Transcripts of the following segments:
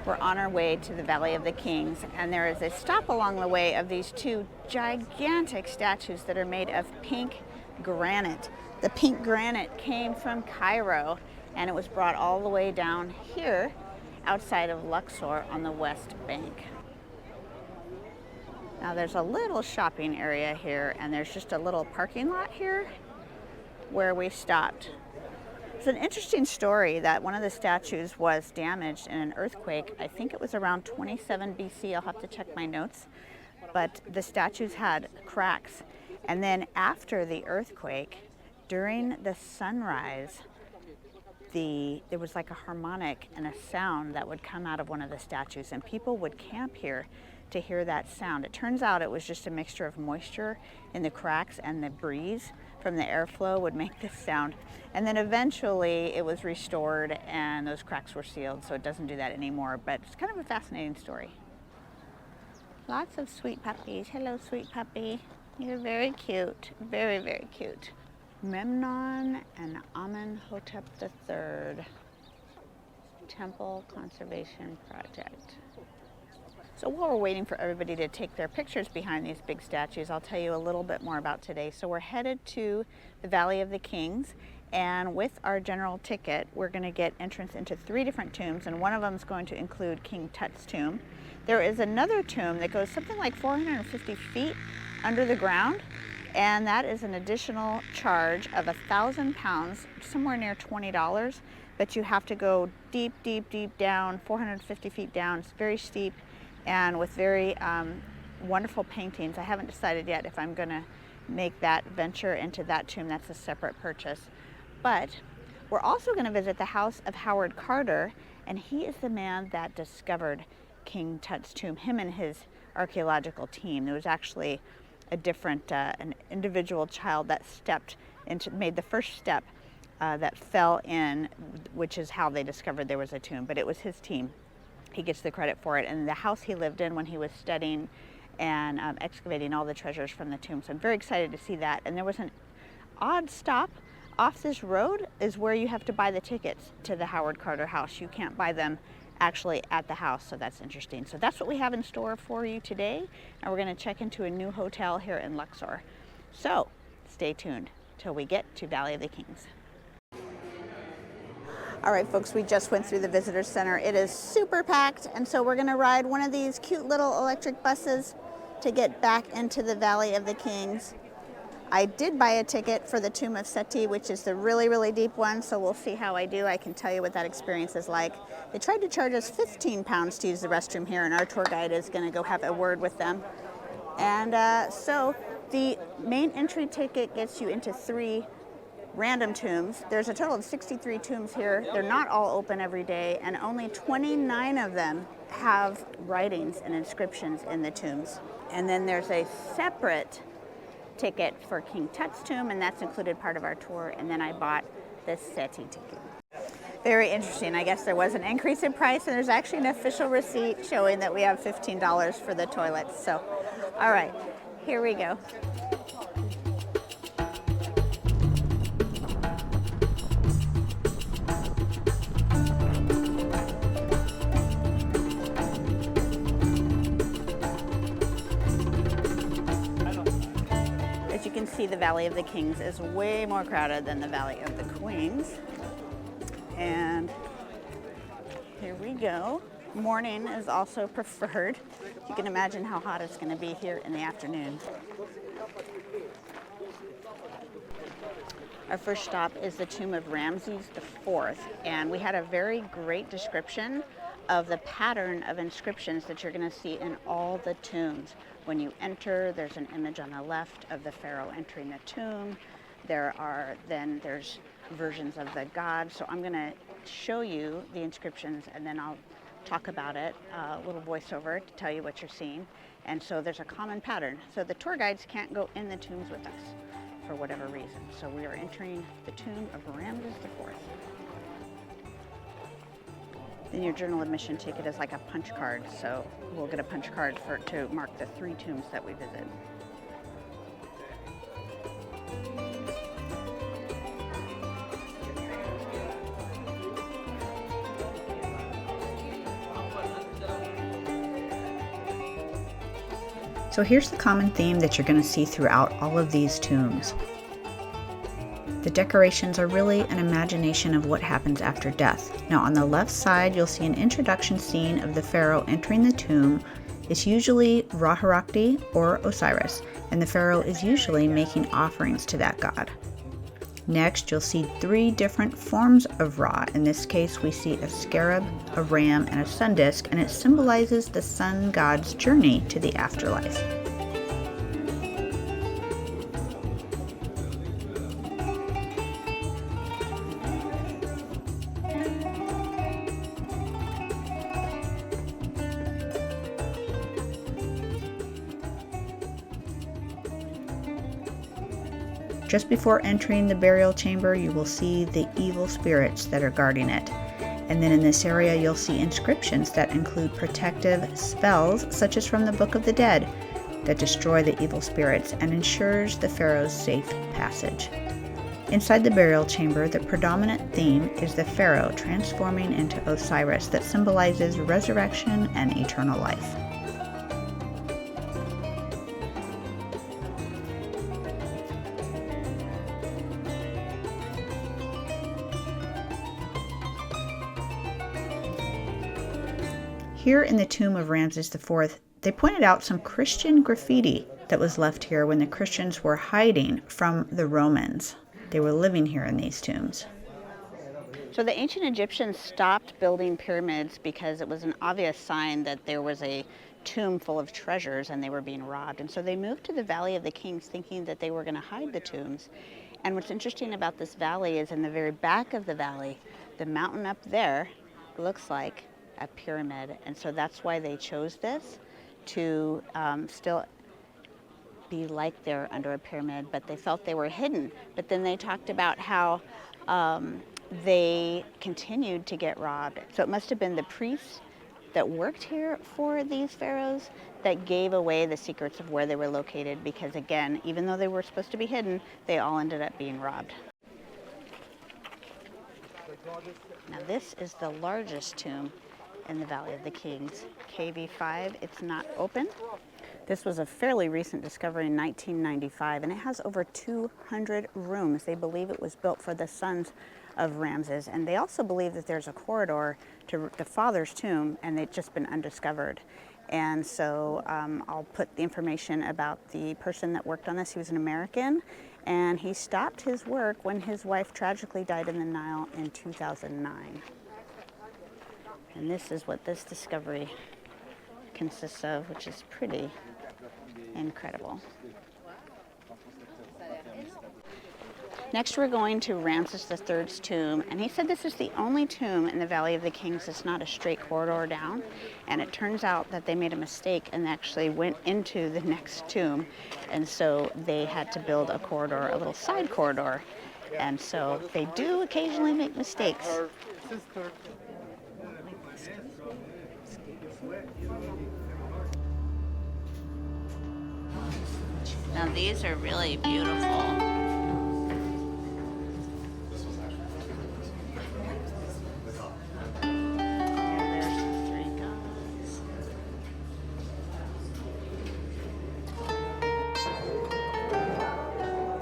We're on our way to the Valley of the Kings, and there is a stop along the way of these two gigantic statues that are made of pink granite. The pink granite came from Cairo, and it was brought all the way down here outside of Luxor on the West Bank. Now there's a little shopping area here, and there's just a little parking lot here where we stopped. It's an interesting story that one of the statues was damaged in an earthquake. I think it was around 27 BC. I'll have to check my notes. But the statues had cracks. And then after the earthquake, during the sunrise, there was like a harmonic and a sound that would come out of one of the statues, and people would camp here to hear that sound. It turns out it was just a mixture of moisture in the cracks, and the breeze from the airflow would make this sound. And then eventually it was restored and those cracks were sealed, so it doesn't do that anymore. But it's kind of a fascinating story. Lots of sweet puppies. Hello, sweet puppy. You're very cute. Very, very cute. Memnon and Amenhotep III Temple Conservation Project. So while we're waiting for everybody to take their pictures behind these big statues, I'll tell you a little bit more about today. So we're headed to the Valley of the Kings, and with our general ticket, we're going to get entrance into 3 different tombs, and one of them is going to include King Tut's tomb. There is another tomb that goes something like 450 feet under the ground, and that is an additional charge of 1,000 pounds, somewhere near $20, but you have to go deep, deep, deep down, 450 feet down. It's very steep, and with very wonderful paintings. I haven't decided yet if I'm going to make that venture into that tomb. That's a separate purchase. But we're also going to visit the house of Howard Carter, and he is the man that discovered King Tut's tomb, him and his archaeological team. There was actually a different, an individual child that made the first step that fell in, which is how they discovered there was a tomb, but it was his team. He gets the credit for it, and the house he lived in when he was studying and excavating all the treasures from the tomb. So I'm very excited to see that. And there was an odd stop off this road is where you have to buy the tickets to the Howard Carter house. You can't buy them actually at the house, so that's interesting. So that's what we have in store for you today, and we're going to check into a new hotel here in Luxor. So stay tuned till we get to Valley of the Kings. All right, folks, we just went through the visitor center. It is super packed, and so we're going to ride one of these cute little electric buses to get back into the Valley of the Kings. I did buy a ticket for the Tomb of Seti, which is the really, really deep one, so we'll see how I do. I can tell you what that experience is like. They tried to charge us 15 pounds to use the restroom here, and our tour guide is going to go have a word with them. And so the main entry ticket gets you into 3 random tombs. There's a total of 63 tombs here. They're not all open every day, and only 29 of them have writings and inscriptions in the tombs. And then there's a separate ticket for King Tut's tomb, and that's included part of our tour. And then I bought the Seti ticket. Very interesting. I guess there was an increase in price, and there's actually an official receipt showing that we have $15 for the toilets. So, all right, here we go. You can see the Valley of the Kings is way more crowded than the Valley of the Queens. And here we go. Morning is also preferred. You can imagine how hot it's going to be here in the afternoon. Our first stop is the tomb of Ramses IV, and we had a very great description of the pattern of inscriptions that you're going to see in all the tombs. When you enter, there's an image on the left of the pharaoh entering the tomb. There's versions of the gods. So I'm going to show you the inscriptions, and then I'll talk about it, a little voiceover to tell you what you're seeing. And so there's a common pattern. So the tour guides can't go in the tombs with us for whatever reason. So we are entering the tomb of Ramses IV. Then your journal admission ticket is like a punch card, so we'll get a punch card to mark the 3 tombs that we visit. So here's the common theme that you're going to see throughout all of these tombs. The decorations are really an imagination of what happens after death. Now on the left side, you'll see an introduction scene of the pharaoh entering the tomb. It's usually Ra-Harakti or Osiris, and the pharaoh is usually making offerings to that god. Next, you'll see 3 different forms of Ra. In this case, we see a scarab, a ram, and a sun disk, and it symbolizes the sun god's journey to the afterlife. Just before entering the burial chamber, you will see the evil spirits that are guarding it. And then in this area, you'll see inscriptions that include protective spells, such as from the Book of the Dead, that destroy the evil spirits and ensures the pharaoh's safe passage. Inside the burial chamber, the predominant theme is the pharaoh transforming into Osiris that symbolizes resurrection and eternal life. Here in the tomb of Ramses IV, they pointed out some Christian graffiti that was left here when the Christians were hiding from the Romans. They were living here in these tombs. So the ancient Egyptians stopped building pyramids because it was an obvious sign that there was a tomb full of treasures and they were being robbed. And so they moved to the Valley of the Kings thinking that they were going to hide the tombs. And what's interesting about this valley is in the very back of the valley, the mountain up there looks like a pyramid, and so that's why they chose this to still be like they're under a pyramid, but they felt they were hidden. But then they talked about how they continued to get robbed. So it must have been the priests that worked here for these pharaohs that gave away the secrets of where they were located, because again, even though they were supposed to be hidden, they all ended up being robbed. Now this is the largest tomb in the Valley of the Kings, KV5. It's not open. This was a fairly recent discovery in 1995, and it has over 200 rooms. They believe it was built for the sons of Ramses, and they also believe that there's a corridor to the father's tomb, and they've just been undiscovered. And so I'll put the information about the person that worked on this. He was an American, and he stopped his work when his wife tragically died in the Nile in 2009. And this is what this discovery consists of, which is pretty incredible. Next, we're going to Ramses III's tomb, and he said this is the only tomb in the Valley of the Kings that's not a straight corridor down, and it turns out that they made a mistake and actually went into the next tomb, and so they had to build a corridor, a little side corridor, and so they do occasionally make mistakes. Now these are really beautiful. There's the 3 gods.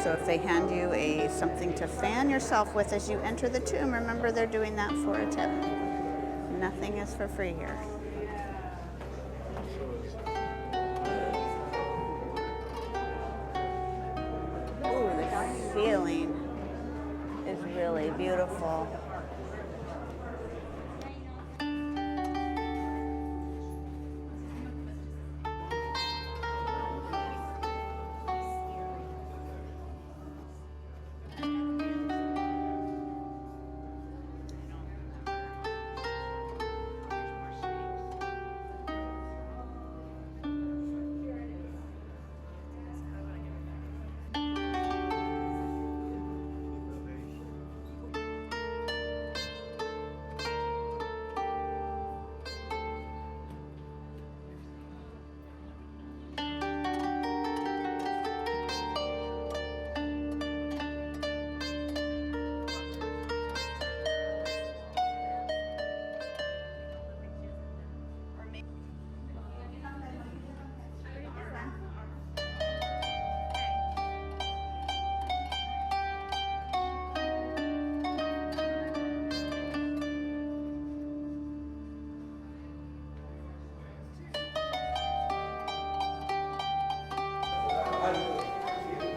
So if they hand you something to fan yourself with as you enter the tomb, remember they're doing that for a tip. Nothing is for free here. Feeling is really beautiful.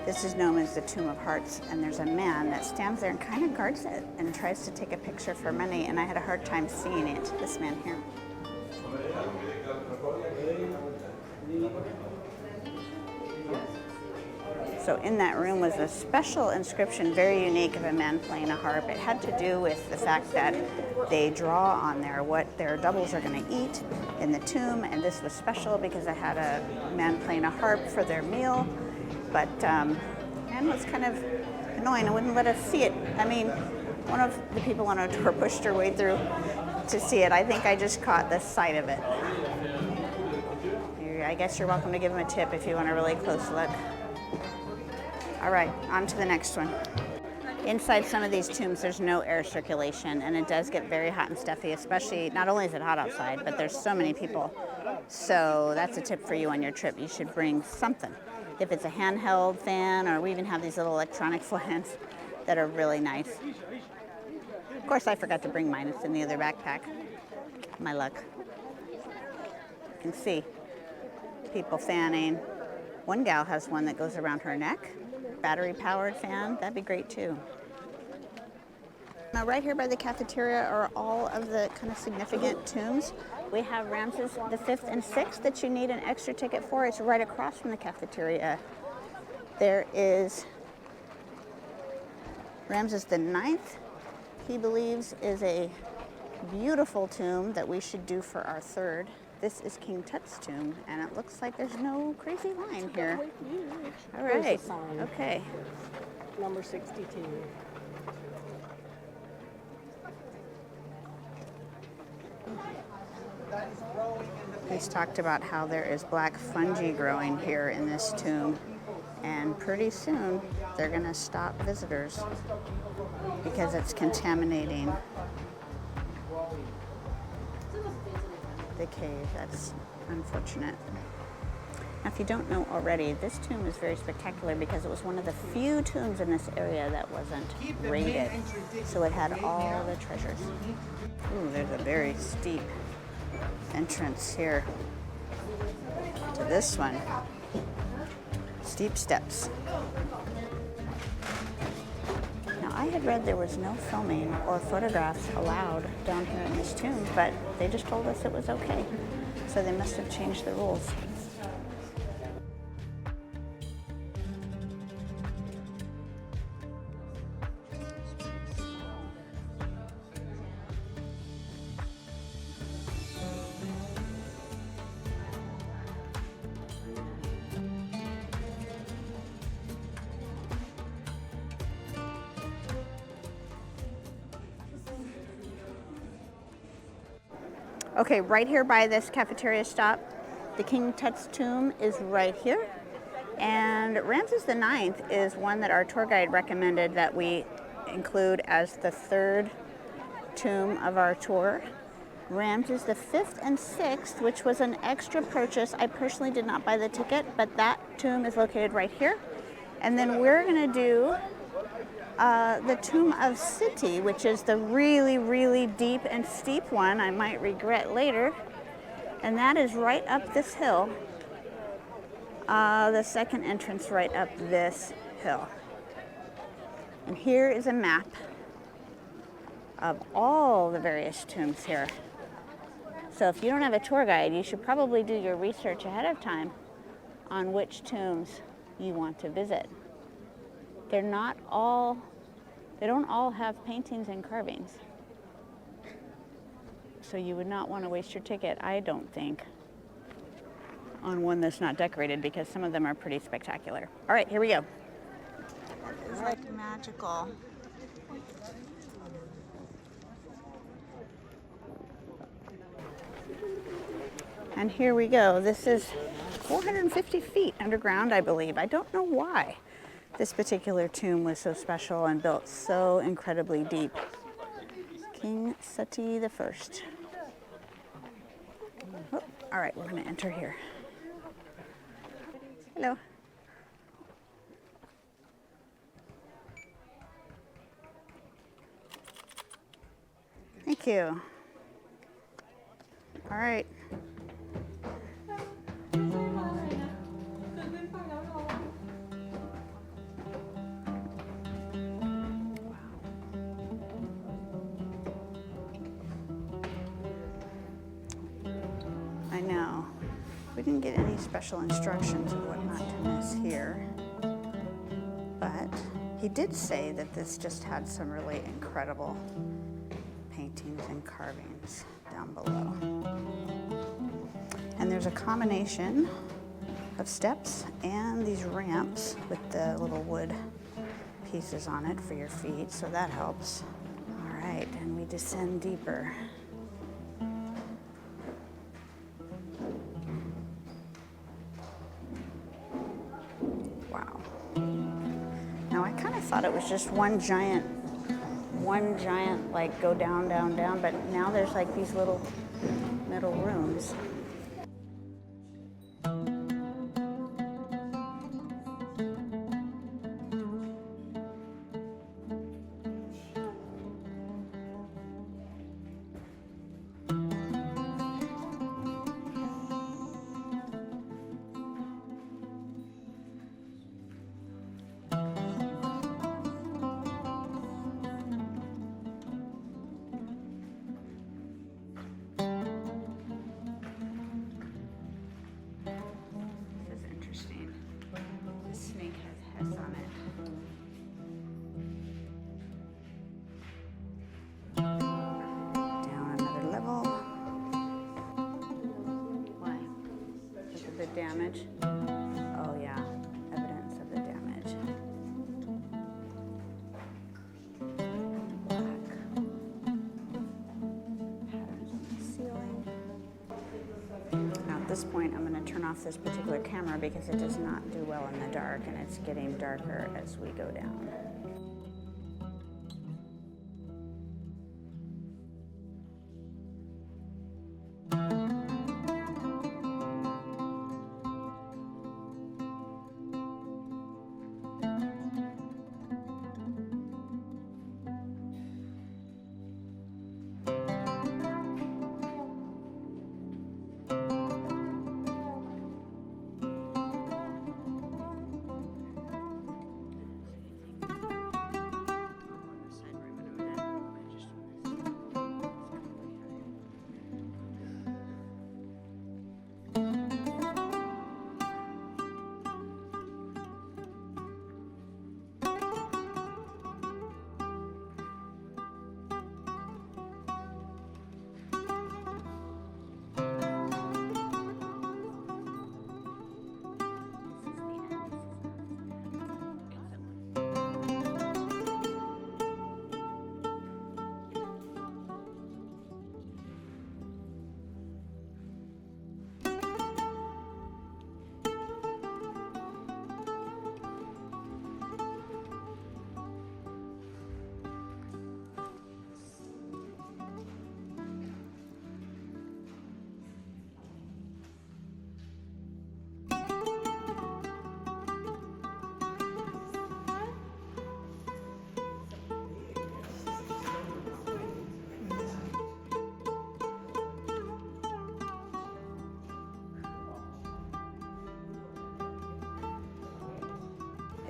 This is known as the Tomb of Hearts, and there's a man that stands there and kind of guards it and tries to take a picture for money, and I had a hard time seeing it, this man here. So in that room was a special inscription, very unique, of a man playing a harp. It had to do with the fact that they draw on there what their doubles are going to eat in the tomb, and this was special because it had a man playing a harp for their meal. But man was kind of annoying and wouldn't let us see it. I mean, one of the people on our tour pushed her way through to see it. I think I just caught the sight of it. I guess you're welcome to give him a tip if you want a really close look. All right, on to the next one. Inside some of these tombs, there's no air circulation, and it does get very hot and stuffy, especially, not only is it hot outside, but there's so many people. So that's a tip for you on your trip. You should bring something. If it's a handheld fan, or we even have these little electronic fans that are really nice. Of course, I forgot to bring mine. It's in the other backpack. My luck. You can see people fanning. One gal has one that goes around her neck. Battery-powered fan. That'd be great, too. Now, right here by the cafeteria are all of the kind of significant tombs. We have Ramses V and VI that you need an extra ticket for. It's right across from the cafeteria. There is Ramses IX, he believes, is a beautiful tomb that we should do for our third. This is King Tut's tomb, and it looks like there's no crazy line here. All right. Okay. Number 62. He's talked about how there is black fungi growing here in this tomb, and pretty soon they're going to stop visitors because it's contaminating the cave. That's unfortunate. Now, if you don't know already, this tomb is very spectacular because it was one of the few tombs in this area that wasn't raided. So it had all the treasures. Ooh, there's a very steep entrance here to this one. Steep steps. Now, I had read there was no filming or photographs allowed down here in this tomb, but they just told us it was okay. So they must have changed the rules. Okay, right here by this cafeteria stop, the King Tut's tomb is right here. And Ramses IX is one that our tour guide recommended that we include as the third tomb of our tour. Ramses V and VI, which was an extra purchase. I personally did not buy the ticket, but that tomb is located right here. And then we're gonna do the Tomb of Seti, which is the really, really deep and steep one I might regret later. And that is right up this hill. The second entrance right up this hill. And here is a map of all the various tombs here. So if you don't have a tour guide, you should probably do your research ahead of time on which tombs you want to visit. They don't all have paintings and carvings. So you would not want to waste your ticket, I don't think, on one that's not decorated, because some of them are pretty spectacular. All right, here we go. It's like magical. And here we go. This is 450 feet underground, I believe. I don't know why this particular tomb was so special and built so incredibly deep. King Seti I. Oh, all right, we're going to enter here. Hello. Thank you. All right. We didn't get any special instructions of what not to miss here, but he did say that this just had some really incredible paintings and carvings down below. And there's a combination of steps and these ramps with the little wood pieces on it for your feet, so that helps. All right, and we descend deeper. Wow. Now I kind of thought it was just one giant like go down, down, down, but now there's like these little middle rooms. Damage. Oh yeah, evidence of the damage. Black patterns on the ceiling. Now at this point I'm going to turn off this particular camera because it does not do well in the dark, and it's getting darker as we go down.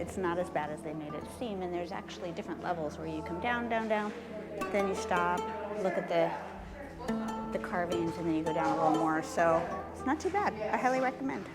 It's not as bad as they made it seem, and there's actually different levels where you come down, down, down, then you stop, look at the carvings, and then you go down a little more. So it's not too bad. I highly recommend.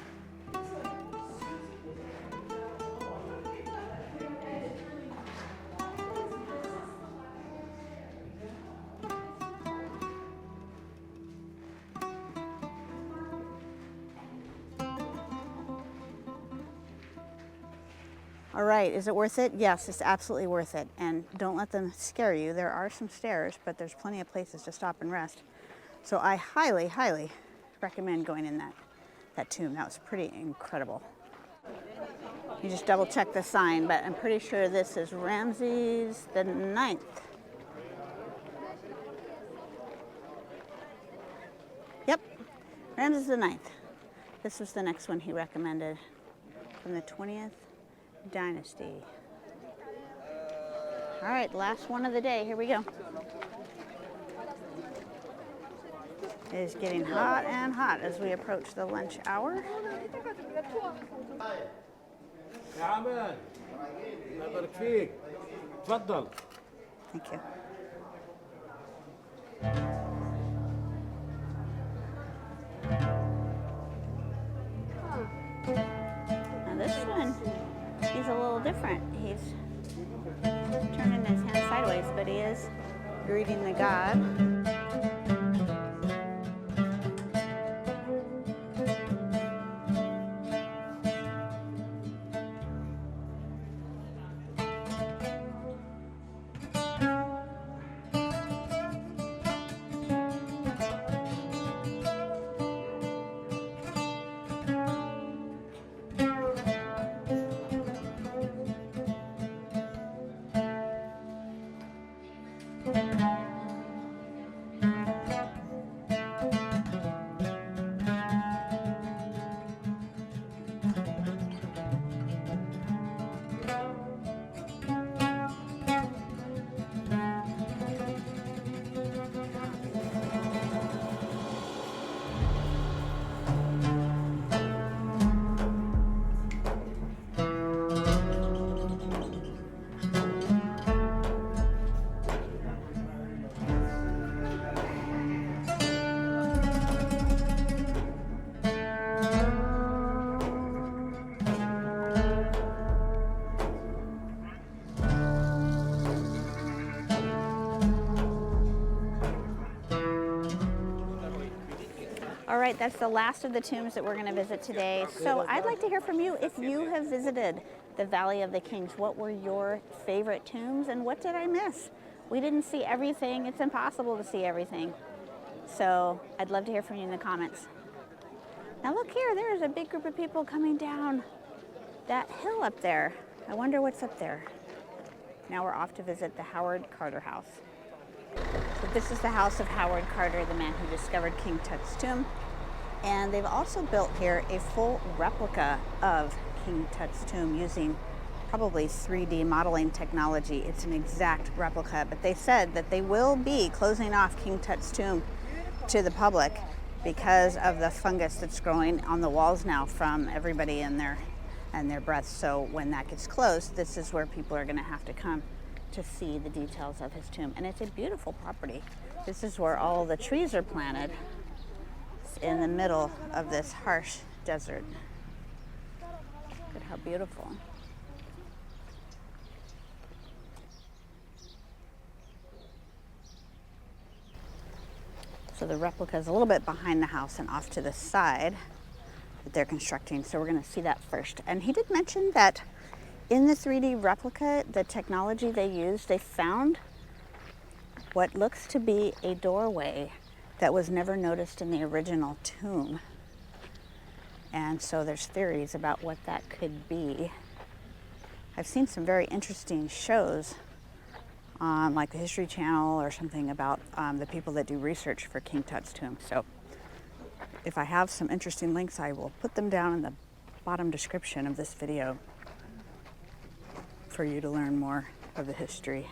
All right, is it worth it? Yes, it's absolutely worth it. And don't let them scare you. There are some stairs, but there's plenty of places to stop and rest. So I highly, highly recommend going in that tomb. That was pretty incredible. You just double check the sign, but I'm pretty sure this is Ramses IX. Yep, Ramses IX. This was the next one he recommended from the 20th dynasty. All right, last one of the day. Here we go. It is getting hot and hot as we approach the lunch hour. Thank you. different. He's turning his hand sideways, but he is greeting the god. All right, that's the last of the tombs that we're going to visit today. So I'd like to hear from you if you have visited the Valley of the Kings. What were your favorite tombs and what did I miss? We didn't see everything. It's impossible to see everything. So I'd love to hear from you in the comments. Now look here, there's a big group of people coming down that hill up there. I wonder what's up there. Now we're off to visit the Howard Carter house. So this is the house of Howard Carter, the man who discovered King Tut's tomb. And they've also built here a full replica of King Tut's tomb using probably 3D modeling technology. It's an exact replica, but they said that they will be closing off King Tut's tomb to the public because of the fungus that's growing on the walls now from everybody in their breath. So when that gets closed, this is where people are going to have to come to see the details of his tomb. And it's a beautiful property. This is where all the trees are planted. It's in the middle of this harsh desert. Look at how beautiful. So the replica is a little bit behind the house and off to the side that they're constructing. So we're going to see that first. And he did mention that in the 3D replica, the technology they used, they found what looks to be a doorway that was never noticed in the original tomb. And so there's theories about what that could be. I've seen some very interesting shows on like the History Channel or something about the people that do research for King Tut's tomb. So if I have some interesting links, I will put them down in the bottom description of this video for you to learn more of the history.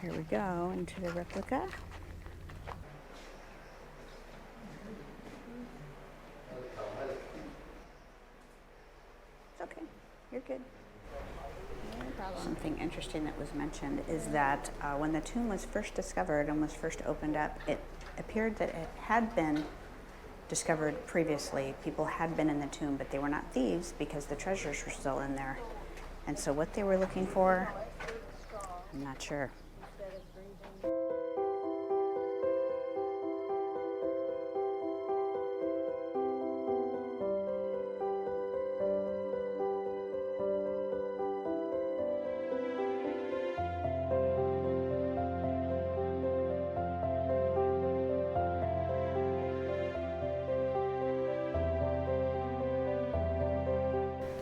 Here we go into the replica. It's okay, you're good. No problem. Something interesting that was mentioned is that when the tomb was first discovered and was first opened up, it appeared that it had been discovered previously. People had been in the tomb, but they were not thieves because the treasures were still in there. And so what they were looking for, I'm not sure.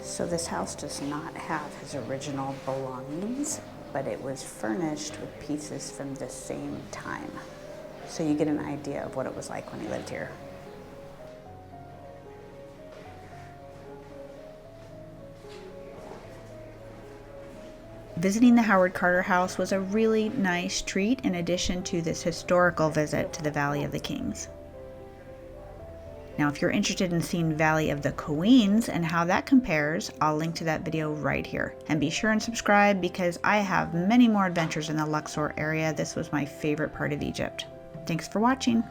So this house does not have his original belongings, but it was furnished with pieces from the same time. So you get an idea of what it was like when he lived here. Visiting the Howard Carter house was a really nice treat in addition to this historical visit to the Valley of the Kings. Now, if you're interested in seeing Valley of the Queens and how that compares, I'll link to that video right here. And be sure and subscribe because I have many more adventures in the Luxor area. This was my favorite part of Egypt. Thanks for watching.